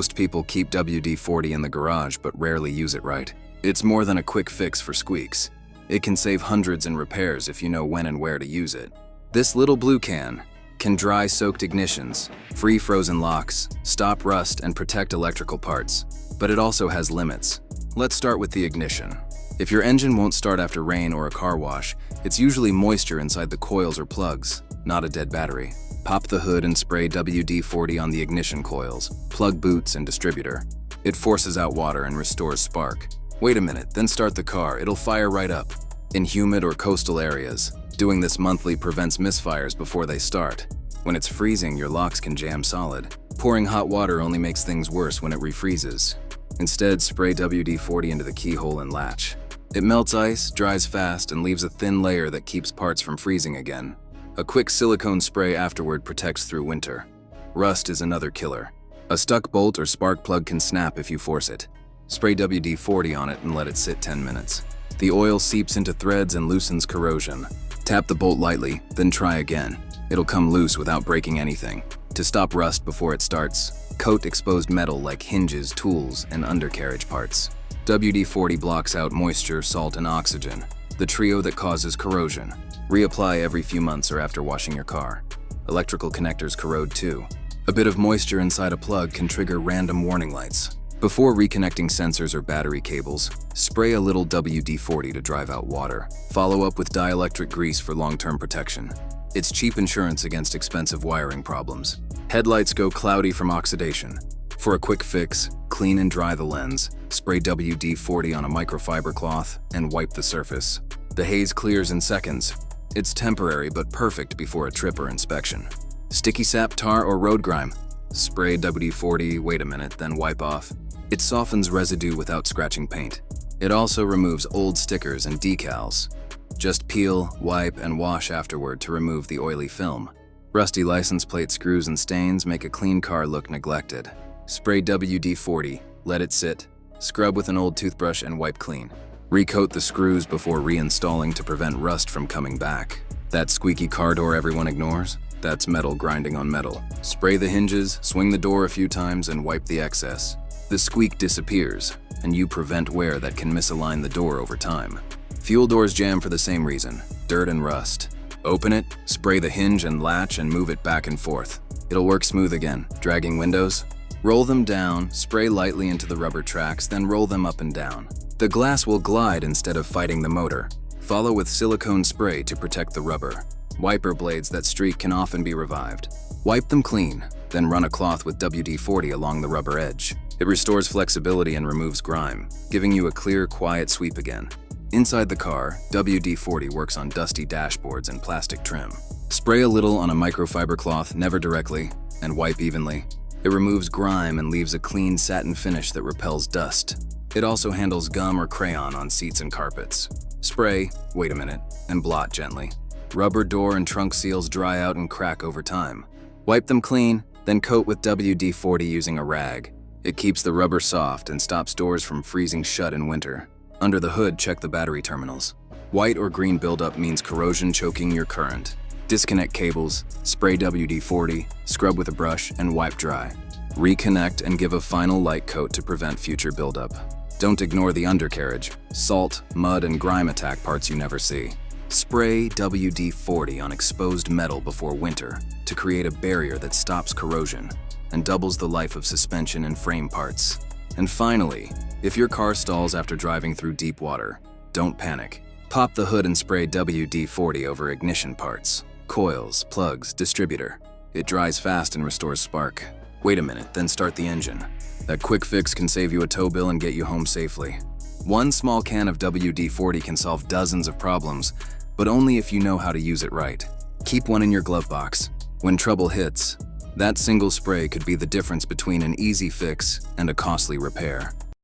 Most people keep WD-40 in the garage but rarely use it right. It's more than a quick fix for squeaks. It can save hundreds in repairs if you know when and where to use it. This little blue can dry soaked ignitions, free frozen locks, stop rust, and protect electrical parts. But it also has limits. Let's start with the ignition. If your engine won't start after rain or a car wash, it's usually moisture inside the coils or plugs, not a dead battery. Pop the hood and spray WD-40 on the ignition coils, plug boots, and distributor. It forces out water and restores spark. Wait a minute, then start the car. It'll fire right up. In humid or coastal areas, doing this monthly prevents misfires before they start. When it's freezing, your locks can jam solid. Pouring hot water only makes things worse when it refreezes. Instead, spray WD-40 into the keyhole and latch. It melts ice, dries fast, and leaves a thin layer that keeps parts from freezing again. A quick silicone spray afterward protects through winter. Rust is another killer. A stuck bolt or spark plug can snap if you force it. Spray WD-40 on it and let it sit 10 minutes. The oil seeps into threads and loosens corrosion. Tap the bolt lightly, then try again. It'll come loose without breaking anything. To stop rust before it starts, coat exposed metal like hinges, tools, and undercarriage parts. WD-40 blocks out moisture, salt, and oxygen, the trio that causes corrosion. Reapply every few months or after washing your car. Electrical connectors corrode too. A bit of moisture inside a plug can trigger random warning lights. Before reconnecting sensors or battery cables, spray a little WD-40 to drive out water. Follow up with dielectric grease for long-term protection. It's cheap insurance against expensive wiring problems. Headlights go cloudy from oxidation. For a quick fix, clean and dry the lens, spray WD-40 on a microfiber cloth, and wipe the surface. The haze clears in seconds. It's temporary but perfect before a trip or inspection. Sticky sap, tar, or road grime. Spray WD-40, wait a minute, then wipe off. It softens residue without scratching paint. It also removes old stickers and decals. Just peel, wipe, and wash afterward to remove the oily film. Rusty license plate screws and stains make a clean car look neglected. Spray WD-40, let it sit, scrub with an old toothbrush, and wipe clean. Recoat the screws before reinstalling to prevent rust from coming back. That squeaky car door everyone ignores? That's metal grinding on metal. Spray the hinges, swing the door a few times, and wipe the excess. The squeak disappears, and you prevent wear that can misalign the door over time. Fuel doors jam for the same reason, dirt and rust. Open it, spray the hinge and latch, and move it back and forth. It'll work smooth again. Dragging windows? Roll them down, spray lightly into the rubber tracks, then roll them up and down. The glass will glide instead of fighting the motor. Follow with silicone spray to protect the rubber. Wiper blades that streak can often be revived. Wipe them clean, then run a cloth with WD-40 along the rubber edge. It restores flexibility and removes grime, giving you a clear, quiet sweep again. Inside the car, WD-40 works on dusty dashboards and plastic trim. Spray a little on a microfiber cloth, never directly, and wipe evenly. It removes grime and leaves a clean satin finish that repels dust. It also handles gum or crayon on seats and carpets. Spray, wait a minute, and blot gently. Rubber door and trunk seals dry out and crack over time. Wipe them clean, then coat with WD-40 using a rag. It keeps the rubber soft and stops doors from freezing shut in winter. Under the hood, check the battery terminals. White or green buildup means corrosion choking your current. Disconnect cables, spray WD-40, scrub with a brush, and wipe dry. Reconnect and give a final light coat to prevent future buildup. Don't ignore the undercarriage, salt, mud, and grime attack parts you never see. Spray WD-40 on exposed metal before winter to create a barrier that stops corrosion and doubles the life of suspension and frame parts. And finally, if your car stalls after driving through deep water, don't panic. Pop the hood and spray WD-40 over ignition parts, coils, plugs, distributor. It dries fast and restores spark. Wait a minute, then start the engine. That quick fix can save you a tow bill and get you home safely. One small can of WD-40 can solve dozens of problems, but only if you know how to use it right. Keep one in your glove box. When trouble hits, that single spray could be the difference between an easy fix and a costly repair.